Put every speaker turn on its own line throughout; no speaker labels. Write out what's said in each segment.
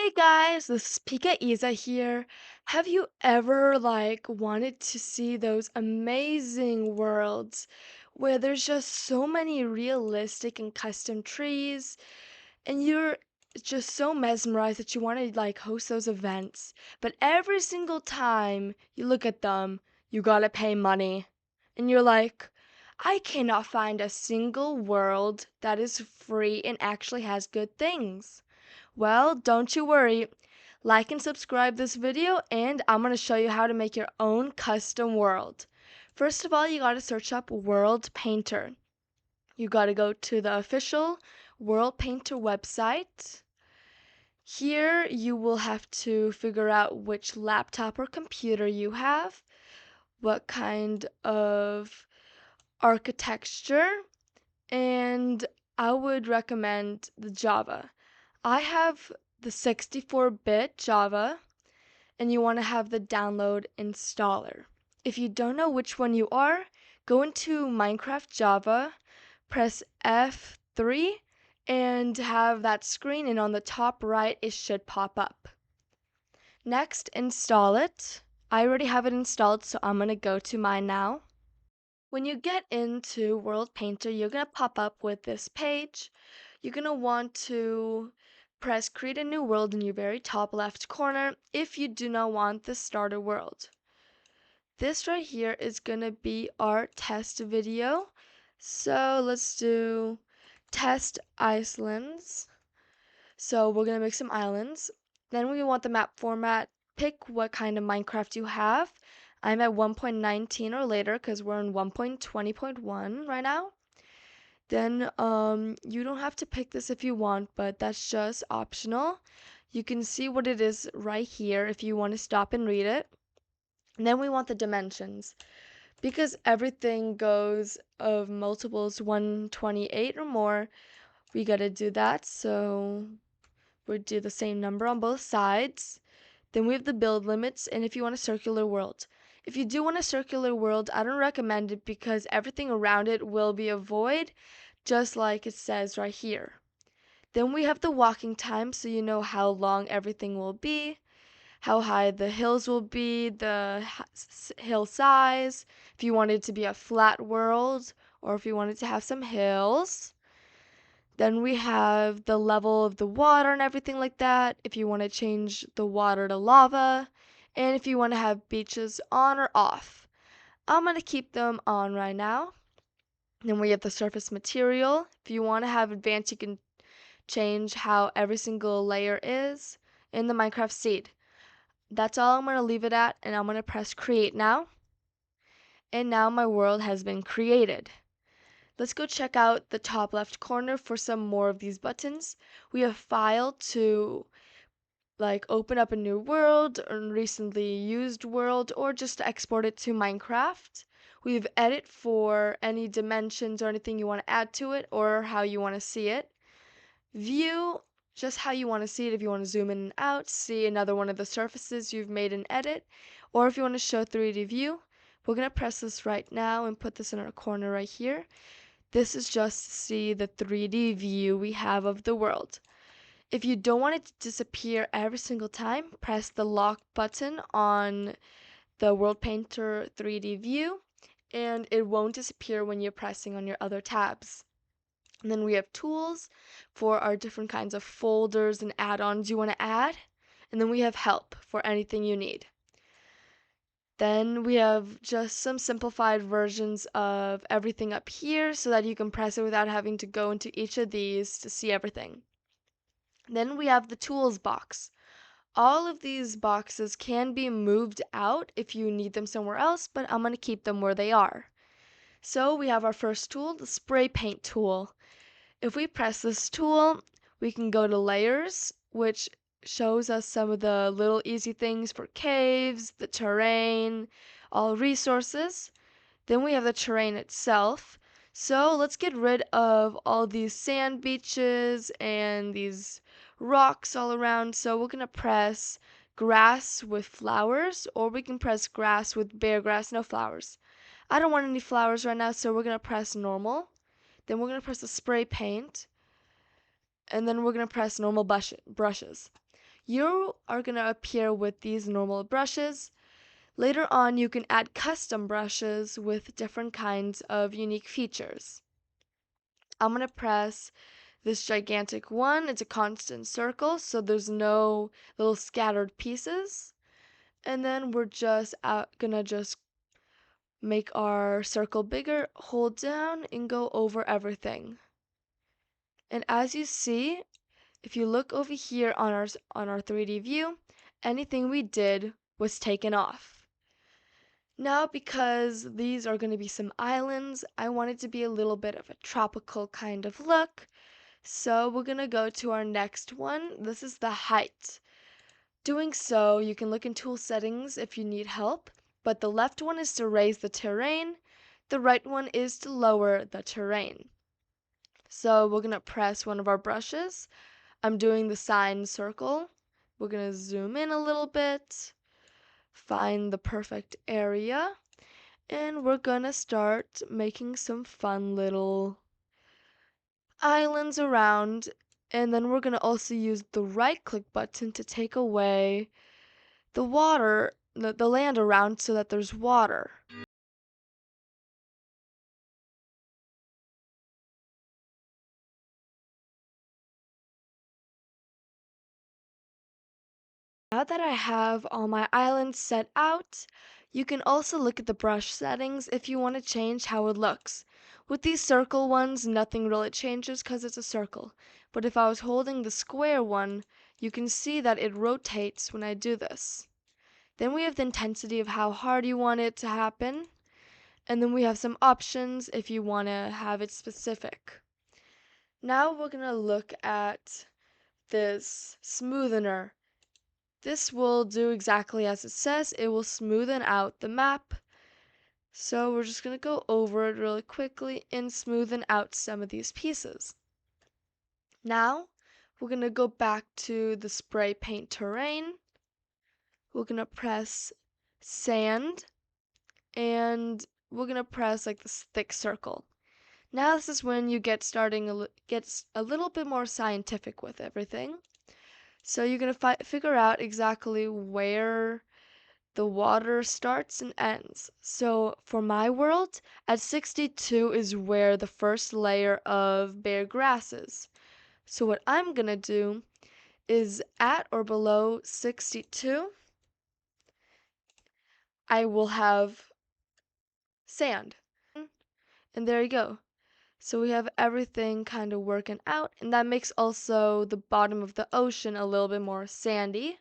Hey guys, this is PikaIsa here. Have you ever wanted to see those amazing worlds where there's just so many realistic and custom trees and you're just so mesmerized that you want to host those events, but every single time you look at them, you gotta pay money. And you're like, I cannot find a single world that is free and actually has good things. Well, don't you worry. Like and subscribe this video and I'm going to show you how to make your own custom world. First of all, you got to search up World Painter. You got to go to the official World Painter website. Here you will have to figure out which laptop or computer you have, what kind of architecture, and I would recommend the Java. I have the 64-bit Java, and you want to have the download installer. If you don't know which one you are, go into Minecraft Java, press F3, and have that screen, and on the top right, it should pop up. Next, install it. I already have it installed, so I'm going to go to mine now. When you get into World Painter, you're going to pop up with this page. You're going to want to press Create a New World in your very top left corner if you do not want the starter world. This right here is going to be our test video. So let's do test islands. So we're going to make some islands. Then we want the map format. Pick what kind of Minecraft you have. I'm at 1.19 or later because we're in 1.20.1 right now. Then you don't have to pick this if you want, but that's just optional. You can see what it is right here if you want to stop and read it. And then we want the dimensions. Because everything goes of multiples 128 or more, we gotta do that. So we do the same number on both sides. Then we have the build limits, and if you want a circular world. If you do want a circular world, I don't recommend it because everything around it will be a void, just like it says right here. Then we have the walking time, so you know how long everything will be, how high the hills will be, the hill size, if you want it to be a flat world, or if you want it to have some hills. Then we have the level of the water and everything like that, if you want to change the water to lava, and if you want to have beaches on or off. I'm going to keep them on right now. Then we have the surface material. If you want to have advanced, you can change how every single layer is in the Minecraft seed. That's all I'm going to leave it at, and I'm going to press create now. And now my world has been created. Let's go check out the top left corner for some more of these buttons. We have file to open up a new world, or recently used world, or just to export it to Minecraft. We have edit for any dimensions or anything you want to add to it or how you want to see it. View, just how you want to see it, if you want to zoom in and out, see another one of the surfaces you've made an edit, or if you want to show 3D view. We're going to press this right now and put this in our corner right here. This is just to see the 3D view we have of the world. If you don't want it to disappear every single time, press the lock button on the World Painter 3D view, and it won't disappear when you're pressing on your other tabs. And then we have tools for our different kinds of folders and add-ons you want to add. And then we have help for anything you need. Then we have just some simplified versions of everything up here so that you can press it without having to go into each of these to see everything. Then we have the tools box. All of these boxes can be moved out if you need them somewhere else, but I'm going to keep them where they are. So we have our first tool, the spray paint tool. If we press this tool, we can go to layers, which shows us some of the little easy things for caves, the terrain, all resources. Then we have the terrain itself. So let's get rid of all these sand beaches and these rocks all around. So we're going to press grass with flowers, or we can press grass with bare grass, no flowers. I don't want any flowers right now, so we're going to press normal. Then we're going to press the spray paint, and then we're going to press normal brushes. You are going to appear with these normal brushes. Later on, you can add custom brushes with different kinds of unique features. I'm going to press this gigantic one. It's a constant circle, so there's no little scattered pieces. And then we're just gonna just make our circle bigger, hold down, and go over everything. And as you see, if you look over here on our 3D view, anything we did was taken off. Now, because these are going to be some islands, I want it to be a little bit of a tropical kind of look. So we're going to go to our next one. This is the height. Doing so, you can look in tool settings if you need help, but the left one is to raise the terrain, the right one is to lower the terrain. So we're going to press one of our brushes. I'm doing the sine circle. We're going to zoom in a little bit, find the perfect area, and we're going to start making some fun little islands around. And then we're going to also use the right click button to take away the water, the land around so that there's water. Now that I have all my islands set out, you can also look at the brush settings if you want to change how it looks. With these circle ones, nothing really changes because it's a circle. But if I was holding the square one, you can see that it rotates when I do this. Then we have the intensity of how hard you want it to happen. And then we have some options if you want to have it specific. Now we're going to look at this smoothener. This will do exactly as it says. It will smoothen out the map. So we're just going to go over it really quickly and smoothen out some of these pieces. Now we're going to go back to the spray paint terrain. We're going to press sand and we're going to press like this thick circle. Now this is when you gets a little bit more scientific with everything. So you're going to figure out exactly where the water starts and ends. So for my world, at 62 is where the first layer of bare grass is. So what I'm going to do is at or below 62, I will have sand. And there you go. So we have everything kind of working out, and that makes also the bottom of the ocean a little bit more sandy.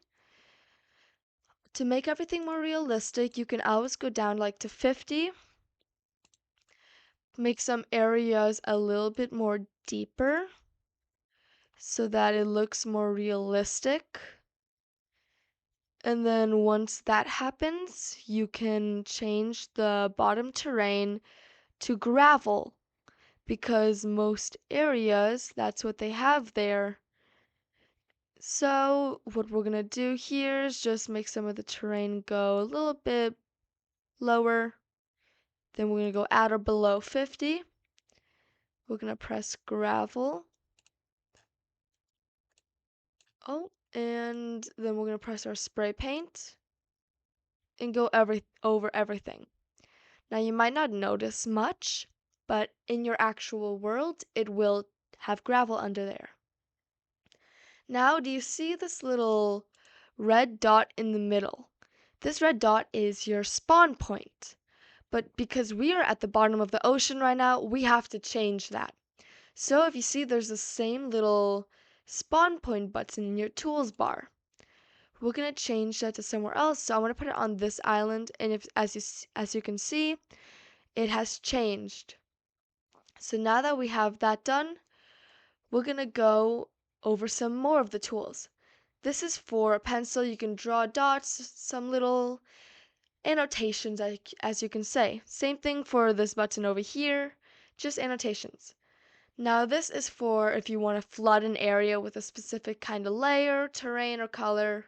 To make everything more realistic, you can always go down like to 50, make some areas a little bit more deeper so that it looks more realistic. And then once that happens, you can change the bottom terrain to gravel because most areas, that's what they have there. So what we're gonna do here is just make some of the terrain go a little bit lower. Then we're gonna go at or below 50. We're gonna press gravel. Oh, and then we're gonna press our spray paint and go over everything. Now you might not notice much, but in your actual world, it will have gravel under there. Now, do you see this little red dot in the middle? This red dot is your spawn point. But because we are at the bottom of the ocean right now, we have to change that. So if you see there's the same little spawn point button in your tools bar. We're going to change that to somewhere else. So I want to put it on this island, and if as you can see, it has changed. So now that we have that done, we're going to go over some more of the tools. This is for a pencil. You can draw dots, some little annotations, as you can say. Same thing for this button over here, just annotations. Now this is for if you want to flood an area with a specific kind of layer, terrain, or color.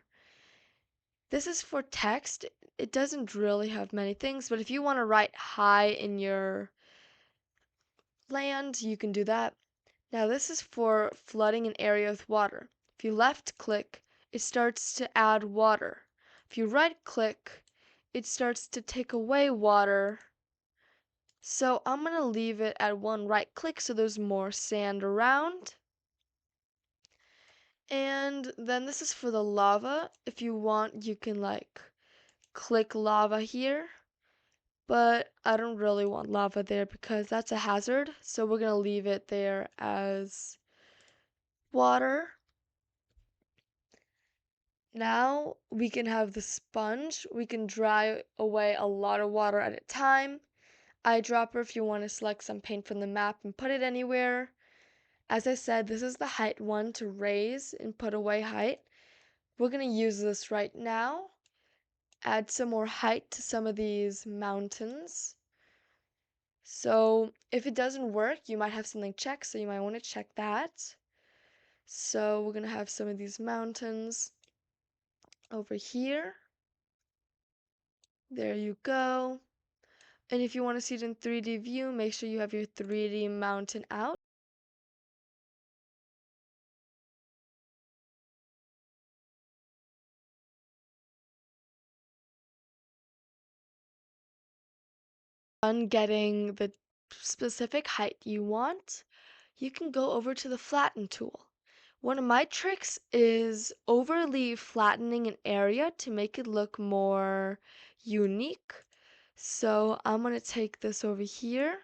This is for text. It doesn't really have many things, but if you want to write hi in your land, you can do that. Now this is for flooding an area with water. If you left click, it starts to add water. If you right click, it starts to take away water. So I'm going to leave it at one right click so there's more sand around. And then this is for the lava. If you want, you can like click lava here. But I don't really want lava there because that's a hazard. So we're going to leave it there as water. Now we can have the sponge. We can dry away a lot of water at a time. Eyedropper if you want to select some paint from the map and put it anywhere. As I said, this is the height one to raise and put away height. We're going to use this right now. Add some more height to some of these mountains. So if it doesn't work, you might have something checked, so you might want to check that. So we're going to have some of these mountains over here. There you go. And if you want to see it in 3D view, make sure you have your 3D mountain out. Done getting the specific height you want, you can go over to the flatten tool. One of my tricks is overly flattening an area to make it look more unique. So I'm going to take this over here.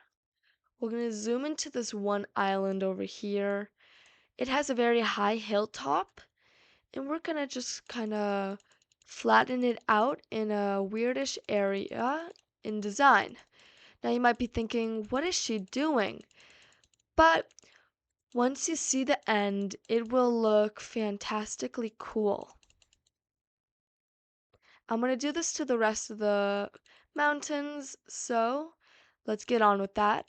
We're going to zoom into this one island over here. It has a very high hilltop, and we're going to just kind of flatten it out in a weirdish area in design. Now you might be thinking, what is she doing? But once you see the end, it will look fantastically cool. I'm going to do this to the rest of the mountains, so let's get on with that.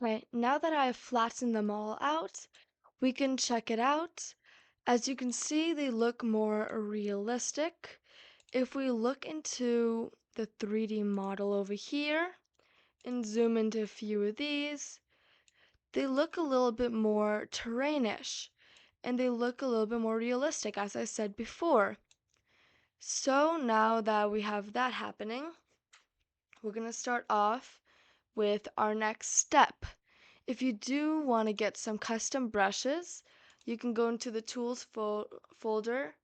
Okay, now that I have flattened them all out, we can check it out. As you can see, they look more realistic. If we look into the 3D model over here and zoom into a few of these, they look a little bit more terrainish and they look a little bit more realistic, as I said before. So now that we have that happening, we're going to start off with our next step. If you do want to get some custom brushes, you can go into the tools folder,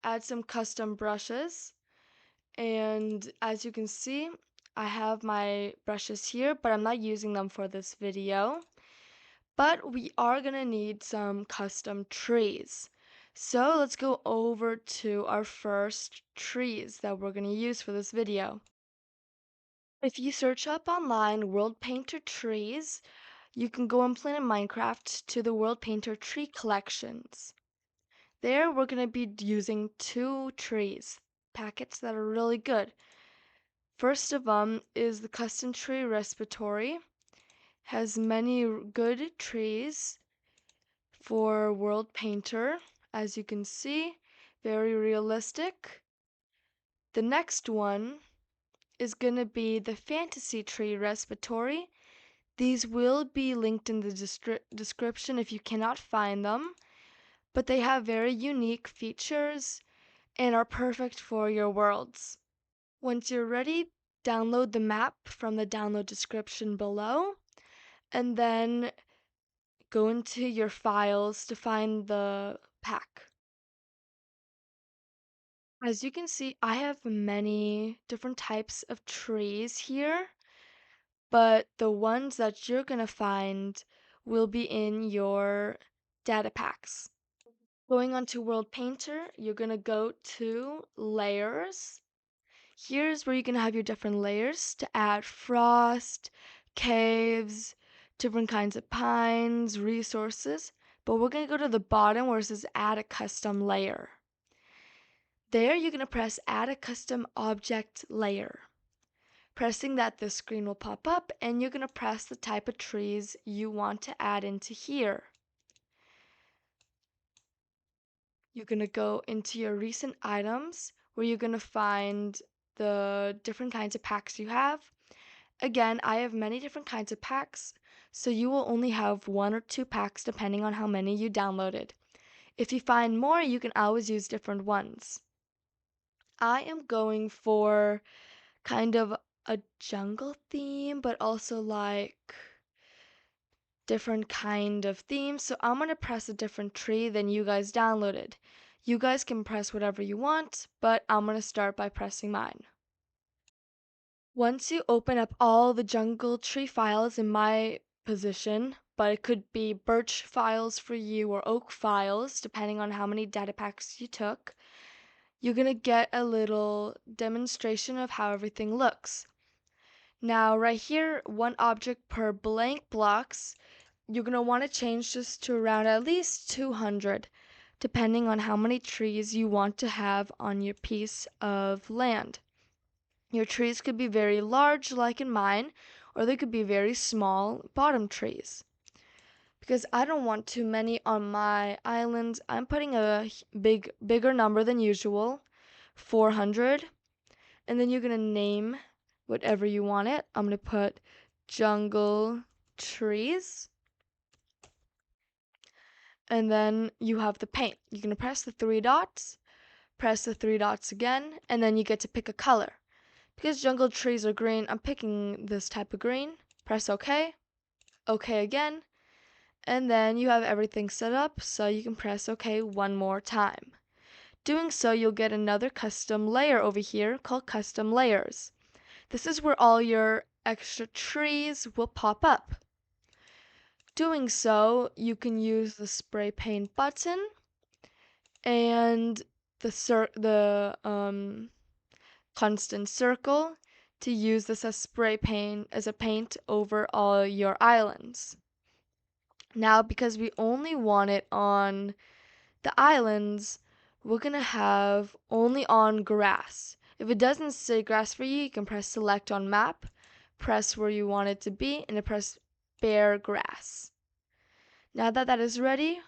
add some custom brushes, and as you can see, I have my brushes here, but I'm not using them for this video. But we are going to need some custom trees. So let's go over to our first trees that we're going to use for this video. If you search up online World Painter trees, you can go and play in Minecraft to the World Painter tree collections. There we're going to be using two trees, packets that are really good. First of them is the custom tree respiratory. Has many good trees for World Painter, as you can see, very realistic. The next one is going to be the Fantasy Tree Respiratory. These will be linked in the description if you cannot find them, but they have very unique features and are perfect for your worlds. Once you're ready, download the map from the download description below, and then go into your files to find the pack. As you can see, I have many different types of trees here, but the ones that you're going to find will be in your data packs. Going on to World Painter, you're going to go to Layers. Here's where you can have your different layers to add frost, caves, different kinds of pines, resources. But we're going to go to the bottom where it says add a custom layer. There, you're going to press Add a Custom Object Layer. Pressing that, the screen will pop up, and you're going to press the type of trees you want to add into here. You're going to go into your recent items where you're going to find the different kinds of packs you have. Again, I have many different kinds of packs, so you will only have 1 or 2 packs depending on how many you downloaded. If you find more, you can always use different ones. I am going for kind of a jungle theme, but also like different kind of themes. So I'm going to press a different tree than you guys downloaded. You guys can press whatever you want, but I'm going to start by pressing mine. Once you open up all the jungle tree files in my position, but it could be birch files for you or oak files, depending on how many data packs you took, you're going to get a little demonstration of how everything looks. Now, right here, one object per blank blocks, you're going to want to change this to around at least 200, depending on how many trees you want to have on your piece of land. Your trees could be very large, like in mine, or they could be very small bottom trees. Because I don't want too many on my island, I'm putting a bigger number than usual, 400. And then you're going to name whatever you want it. I'm going to put jungle trees. And then you have the paint. You're going to press the 3 dots, press the 3 dots again, and then you get to pick a color. Because jungle trees are green, I'm picking this type of green. Press OK. OK again. And then you have everything set up, so you can press OK one more time. Doing so, you'll get another custom layer over here called Custom Layers. This is where all your extra trees will pop up. Doing so, you can use the spray paint button and the constant circle to use this as spray paint as a paint over all your islands. Now, because we only want it on the islands, we're gonna have only on grass. If it doesn't say grass for you, you can press select on map, press where you want it to be, and then press bare grass. Now that that is ready,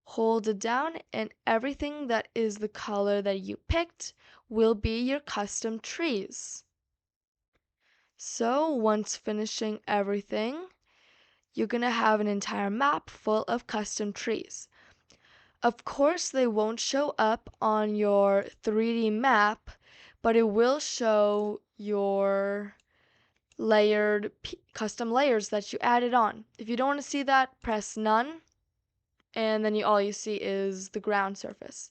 hold it down, and everything that is the color that you picked will be your custom trees. So once finishing everything, you're gonna have an entire map full of custom trees. Of course, they won't show up on your 3D map, but it will show your custom layers that you added on. If you don't want to see that, press none, and then all you see is the ground surface.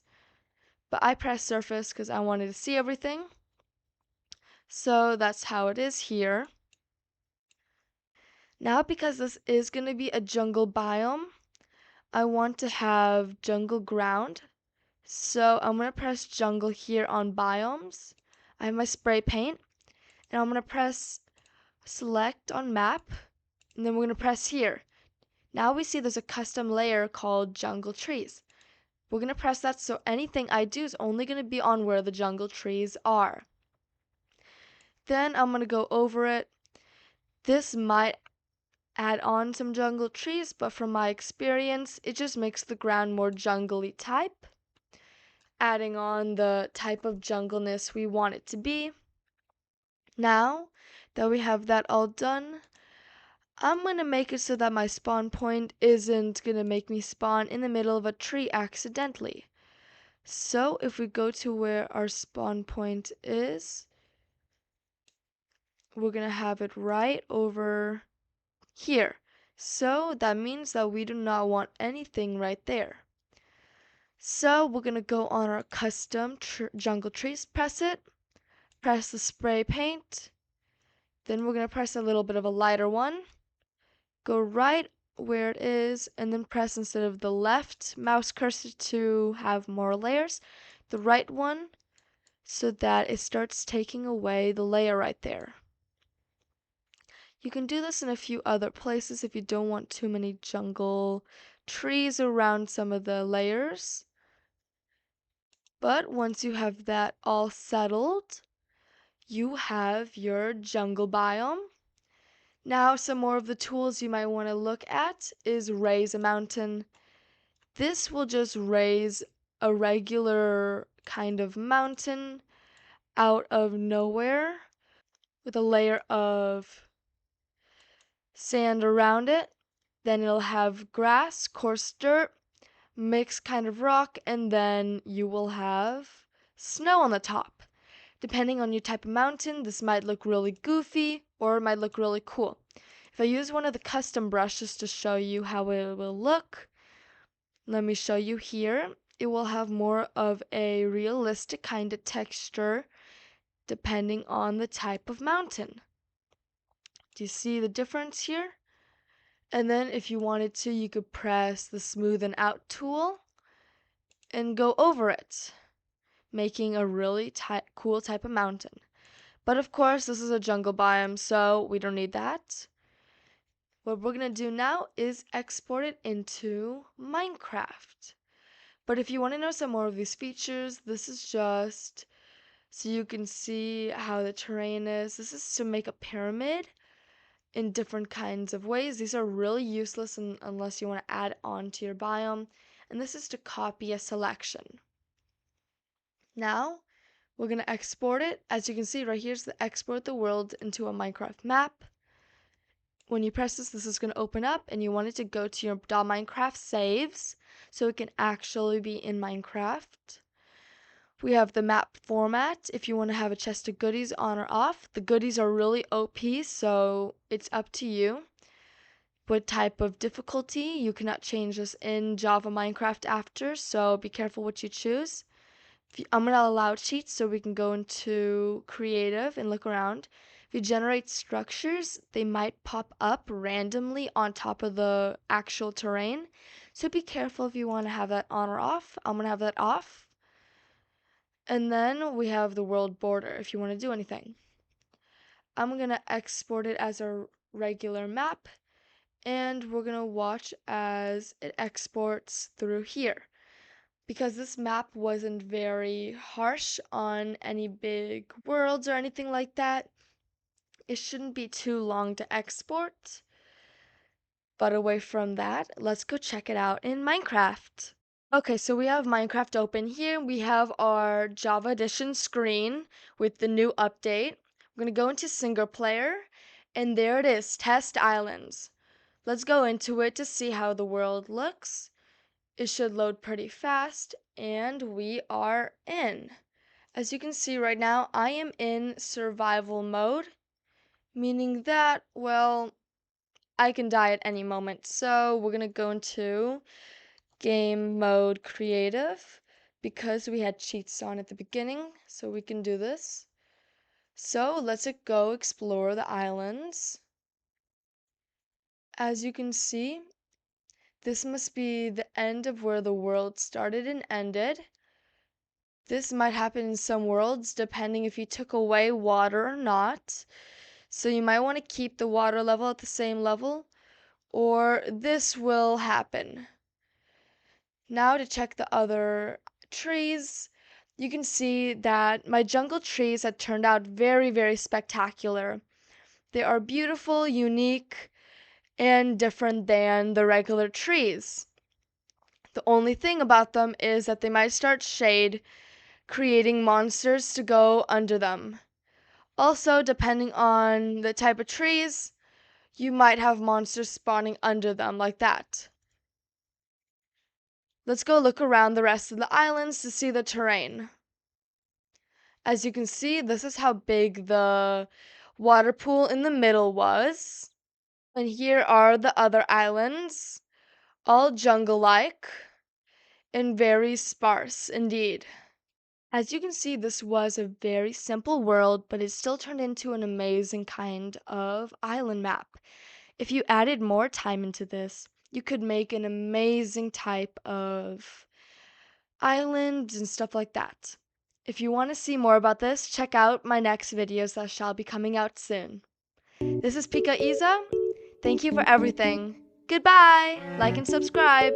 But I pressed surface because I wanted to see everything. So that's how it is here. Now, because this is going to be a jungle biome, I want to have jungle ground. So I'm going to press jungle here on biomes. I have my spray paint, and I'm going to press select on map, and then we're going to press here. Now we see there's a custom layer called jungle trees. We're going to press that, so anything I do is only going to be on where the jungle trees are. Then I'm going to go over it. This might add on some jungle trees, but from my experience, it just makes the ground more jungly type, adding on the type of jungleness we want it to be. Now that we have that all done, I'm going to make it so that my spawn point isn't going to make me spawn in the middle of a tree accidentally. So if we go to where our spawn point is, we're going to have it right over here. So that means that we do not want anything right there. So we're going to go on our custom jungle trees, press it, press the spray paint, then we're going to press a little bit of a lighter one, go right where it is, and then press instead of the left mouse cursor to have more layers, the right one, so that it starts taking away the layer right there. You can do this in a few other places if you don't want too many jungle trees around some of the layers. But once you have that all settled, you have your jungle biome. Now, some more of the tools you might want to look at is raise a mountain. This will just raise a regular kind of mountain out of nowhere with a layer of sand around it. Then it'll have grass, coarse dirt, mixed kind of rock, and then you will have snow on the top. Depending on your type of mountain, this might look really goofy or it might look really cool. If I use one of the custom brushes to show you how it will look, let me show you here. It will have more of a realistic kind of texture depending on the type of mountain. Do you see the difference here? And then if you wanted to, you could press the smoothen out tool and go over it, making a really cool type of mountain. But of course, this is a jungle biome, so we don't need that. What we're going to do now is export it into Minecraft. But if you want to know some more of these features, this is just so you can see how the terrain is. This is to make a pyramid in different kinds of ways. These are really useless unless you want to add on to your biome. And this is to copy a selection. Now, we're going to export it. As you can see right here is the export the world into a Minecraft map. When you press this, this is going to open up and you want it to go to your .minecraft saves so it can actually be in Minecraft. We have the map format if you want to have a chest of goodies on or off. The goodies are really OP, so it's up to you. What type of difficulty, you cannot change this in Java Minecraft after, so be careful what you choose. I'm going to allow cheats so we can go into creative and look around. If you generate structures, they might pop up randomly on top of the actual terrain. So be careful if you want to have that on or off. I'm going to have that off. And then we have the world border if you want to do anything. I'm going to export it as a regular map. And we're going to watch as it exports through here. Because this map wasn't very harsh on any big worlds or anything like that, it shouldn't be too long to export. But away from that, let's go check it out in Minecraft. Okay, so we have Minecraft open here. We have our Java Edition screen with the new update. We're going to go into single player, and there it is, Test Islands. Let's go into it to see how the world looks. It should load pretty fast, and we are in. As you can see right now, I am in survival mode, meaning that, well, I can die at any moment. So we're gonna go into game mode creative because we had cheats on at the beginning, so we can do this. So let's go explore the islands. As you can see, this must be the end of where the world started and ended. This might happen in some worlds depending if you took away water or not. So you might want to keep the water level at the same level, or this will happen. Now to check the other trees, you can see that my jungle trees have turned out very, very spectacular. They are beautiful, unique, and different than the regular trees. The only thing about them is that they might start shade, creating monsters to go under them. Also, depending on the type of trees, you might have monsters spawning under them like that. Let's go look around the rest of the islands to see the terrain. As you can see, this is how big the water pool in the middle was. And here are the other islands, all jungle-like and very sparse indeed. As you can see, this was a very simple world, but it still turned into an amazing kind of island map. If you added more time into this, you could make an amazing type of island and stuff like that. If you want to see more about this, check out my next videos that shall be coming out soon. This is PikaIsa. Thank you for everything. Goodbye! Like and subscribe!